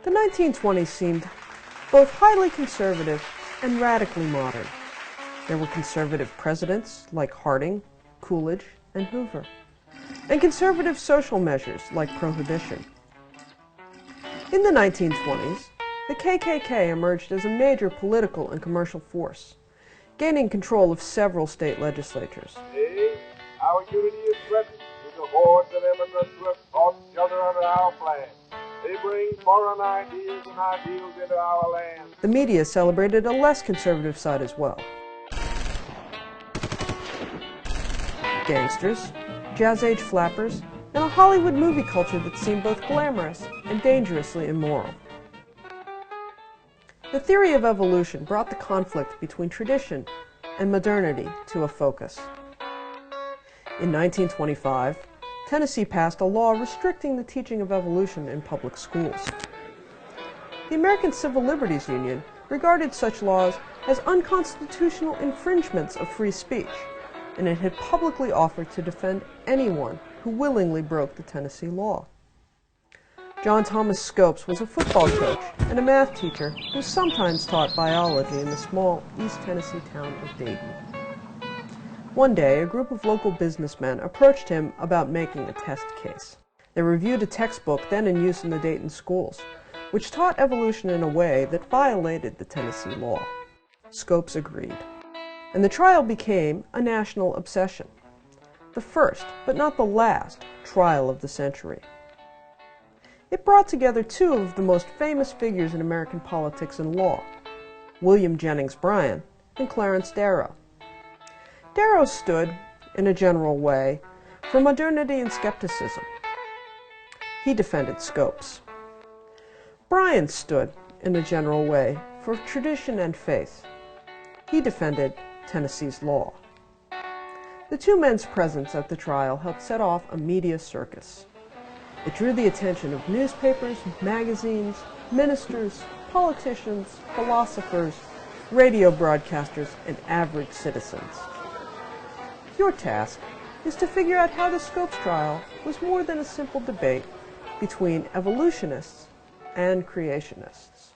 The 1920s seemed both highly conservative and radically modern. There were conservative presidents like Harding, Coolidge, and Hoover, and conservative social measures like prohibition. In the 1920s, the KKK emerged as a major political and commercial force, gaining control of several state legislatures. Today, our unity is threatened with the hordes of immigrants who have sought shelter under our flag. They bring foreign ideas and ideals into our land. The media celebrated a less conservative side as well. Gangsters, jazz-age flappers, and a Hollywood movie culture that seemed both glamorous and dangerously immoral. The theory of evolution brought the conflict between tradition and modernity to a focus. In 1925, Tennessee passed a law restricting the teaching of evolution in public schools. The American Civil Liberties Union regarded such laws as unconstitutional infringements of free speech, and it had publicly offered to defend anyone who willingly broke the Tennessee law. John Thomas Scopes was a football coach and a math teacher who sometimes taught biology in the small East Tennessee town of Dayton. One day, a group of local businessmen approached him about making a test case. They reviewed a textbook then in use in the Dayton schools, which taught evolution in a way that violated the Tennessee law. Scopes agreed, and the trial became a national obsession. The first, but not the last, trial of the century. It brought together two of the most famous figures in American politics and law, William Jennings Bryan and Clarence Darrow. Darrow stood, in a general way, for modernity and skepticism. He defended Scopes. Bryan stood, in a general way, for tradition and faith. He defended Tennessee's law. The two men's presence at the trial helped set off a media circus. It drew the attention of newspapers, magazines, ministers, politicians, philosophers, radio broadcasters, and average citizens. Your task is to figure out how the Scopes trial was more than a simple debate between evolutionists and creationists.